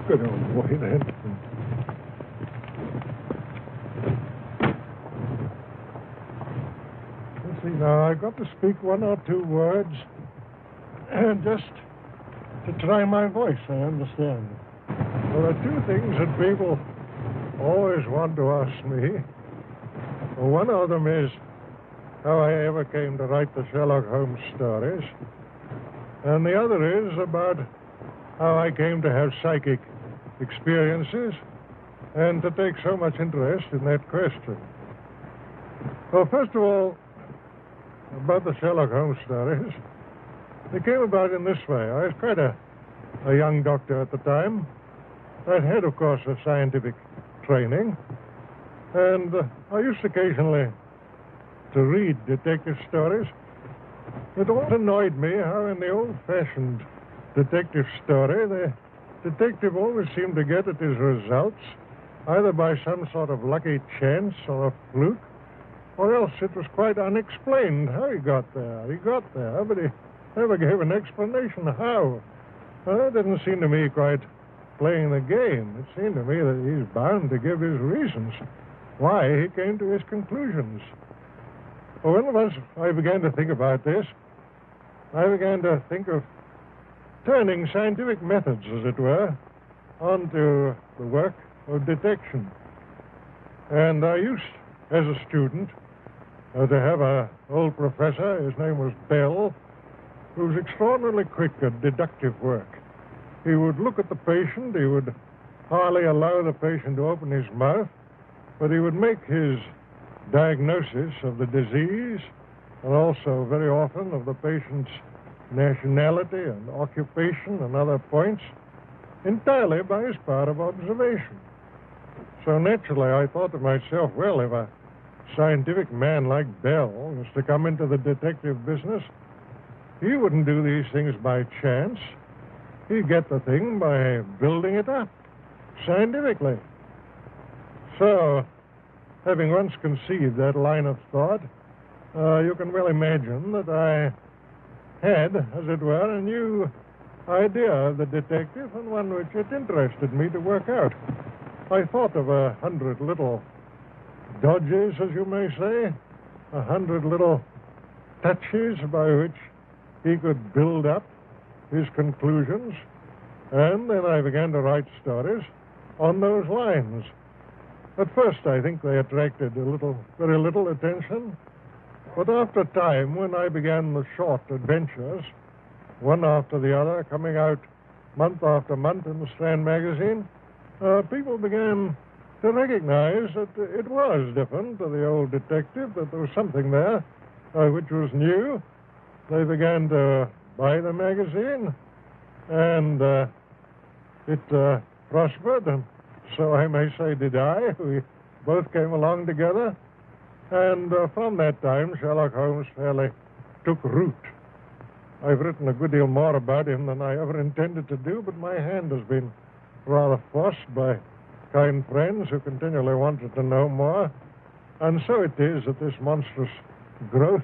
Good old boy, then. Let's see, now, I've got to speak one or two words, and just to try my voice, I understand. There are two things that people always want to ask me. One of them is how I ever came to write the Sherlock Holmes stories, and the other is about how I came to have psychic experiences and to take so much interest in that question. Well, first of all, about the Sherlock Holmes stories, they came about in this way. I was quite a young doctor at the time. I'd had, of course, a scientific training, and I used occasionally to read detective stories. It always annoyed me how in the old-fashioned detective story, the detective always seemed to get at his results either by some sort of lucky chance or a fluke, or else it was quite unexplained how he got there. He got there, but he never gave an explanation how. Well, that didn't seem to me quite playing the game. It seemed to me that he's bound to give his reasons why he came to his conclusions. Well, once I began to think about this, I began to think of turning scientific methods, as it were, onto the work of detection. And I used, as a student, to have an old professor, his name was Bell, who was extraordinarily quick at deductive work. He would look at the patient, he would hardly allow the patient to open his mouth, but he would make his diagnosis of the disease and also very often of the patient's nationality and occupation and other points entirely by his power of observation. So naturally I thought to myself, well, if a scientific man like Bell was to come into the detective business, he wouldn't do these things by chance. He'd get the thing by building it up scientifically. So, having once conceived that line of thought, you can well imagine that I had, as it were, a new idea of the detective, and one which it interested me to work out. I thought of 100 little dodges, as you may say, 100 little touches by which he could build up his conclusions, and then I began to write stories on those lines. At first, I think they attracted very little attention, but after a time, when I began the short adventures, one after the other, coming out month after month in the Strand magazine, people began to recognize that it was different to the old detective, that there was something there which was new. They began to buy the magazine, and it prospered, and so I may say did I. We both came along together, and from that time, Sherlock Holmes fairly took root. I've written a good deal more about him than I ever intended to do, but my hand has been rather forced by kind friends who continually wanted to know more, and so it is that this monstrous growth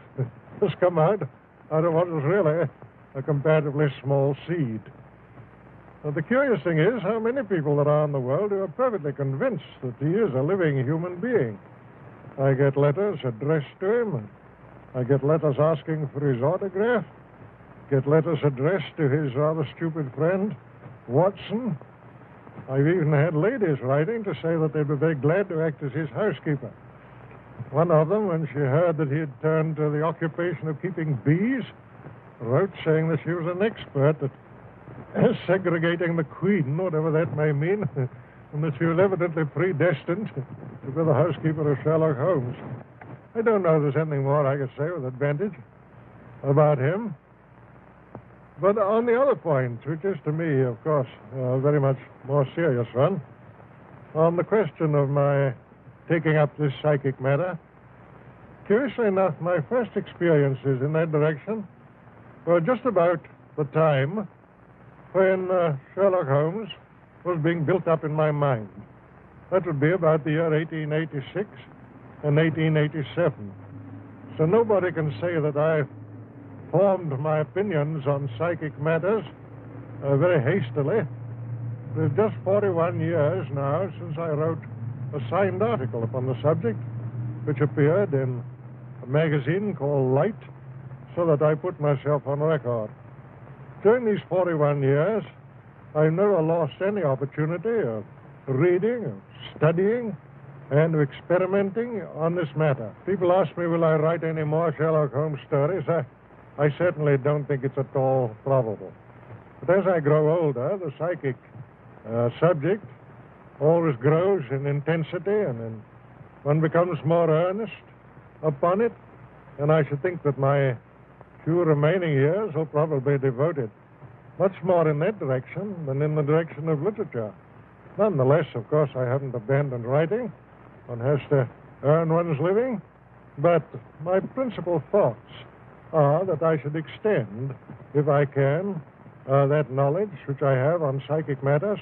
has come out of what was really a comparatively small seed. The curious thing is how many people there are in the world who are perfectly convinced that he is a living human being. I get letters addressed to him, and I get letters asking for his autograph, get letters addressed to his rather stupid friend, Watson. I've even had ladies writing to say that they'd be very glad to act as his housekeeper. One of them, when she heard that he had turned to the occupation of keeping bees, wrote saying that she was an expert at segregating the queen, whatever that may mean, and that she was evidently predestined to be the housekeeper of Sherlock Holmes. I don't know if there's anything more I could say with advantage about him. But on the other point, which is to me, of course, a very much more serious one, on the question of my taking up this psychic matter, curiously enough, my first experiences in that direction were just about the time when Sherlock Holmes was being built up in my mind. That would be about the year 1886 and 1887. So nobody can say that I formed my opinions on psychic matters very hastily. It's just 41 years now since I wrote a signed article upon the subject, which appeared in a magazine called Light, so that I put myself on record. During these 41 years, I've never lost any opportunity of reading, of studying, and of experimenting on this matter. People ask me, will I write any more Sherlock Holmes stories? I certainly don't think it's at all probable. But as I grow older, the psychic subject always grows in intensity, and one becomes more earnest upon it, and I should think that my few remaining years will probably be devoted much more in that direction than in the direction of literature. Nonetheless, of course, I haven't abandoned writing. One has to earn one's living, but my principal thoughts are that I should extend, if I can, that knowledge which I have on psychic matters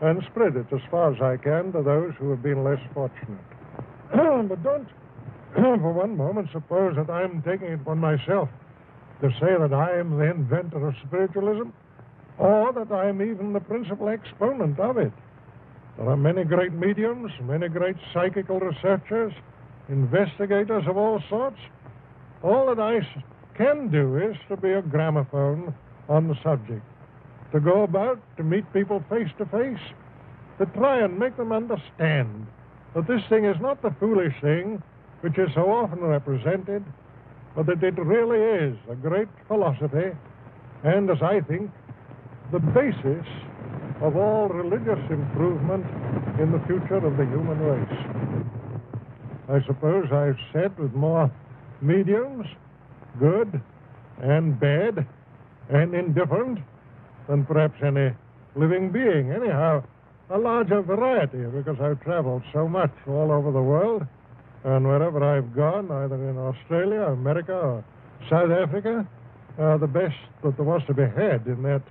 and spread it as far as I can to those who have been less fortunate. But don't for one moment suppose that I'm taking it upon myself to say that I am the inventor of spiritualism, or that I am even the principal exponent of it. There are many great mediums, many great psychical researchers, investigators of all sorts. All that I can do is to be a gramophone on the subject, to go about, to meet people face to face, to try and make them understand that this thing is not the foolish thing which is so often represented, but that it really is a great philosophy, and, as I think, the basis of all religious improvement in the future of the human race. I suppose I've said with more mediums, good and bad and indifferent, than perhaps any living being. Anyhow, a larger variety, because I've traveled so much all over the world, and wherever I've gone, either in Australia, America, or South Africa, the best that there was to be had in that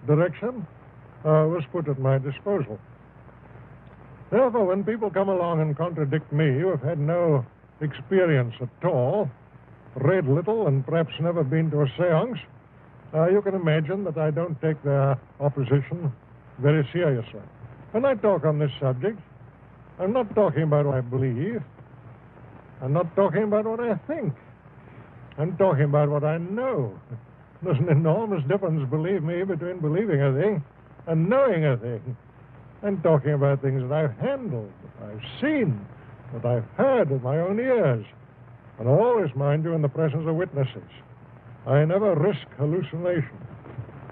direction was put at my disposal. Therefore, when people come along and contradict me, who have had no experience at all, read little, and perhaps never been to a seance, you can imagine that I don't take their opposition very seriously. When I talk on this subject, I'm not talking about what I believe. I'm not talking about what I think. I'm talking about what I know. There's an enormous difference, believe me, between believing a thing and knowing a thing. I'm talking about things that I've handled, that I've seen, that I've heard with my own ears. And always, mind you, in the presence of witnesses. I never risk hallucination.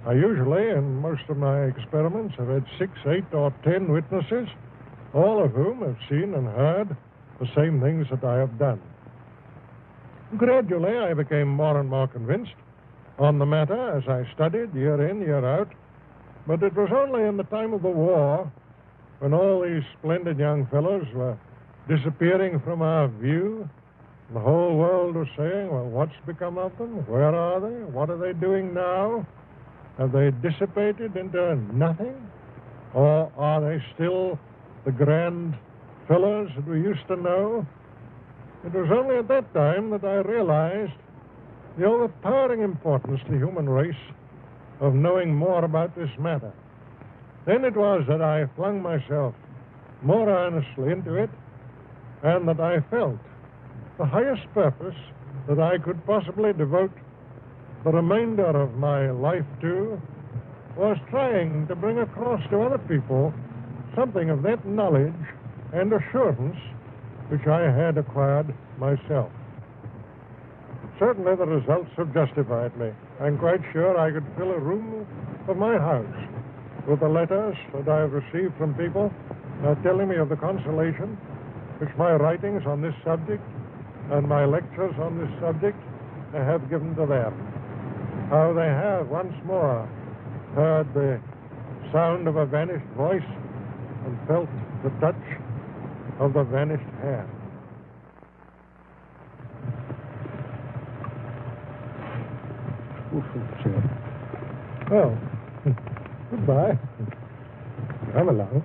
I usually, in most of my experiments, have had 6, 8, or 10 witnesses, all of whom have seen and heard the same things that I have done. Gradually, I became more and more convinced on the matter as I studied year in, year out. But it was only in the time of the war, when all these splendid young fellows were disappearing from our view. The whole world was saying, well, what's become of them? Where are they? What are they doing now? Have they dissipated into nothing? Or are they still the grand fellows that we used to know? It was only at that time that I realized the overpowering importance to the human race of knowing more about this matter. Then it was that I flung myself more earnestly into it, and that I felt the highest purpose that I could possibly devote the remainder of my life to was trying to bring across to other people something of that knowledge and assurance which I had acquired myself. Certainly the results have justified me. I'm quite sure I could fill a room of my house with the letters that I have received from people telling me of the consolation which my writings on this subject and my lectures on this subject have given to them. How they have once more heard the sound of a vanished voice and felt the touch of the vanished hand. Well, goodbye. Come along.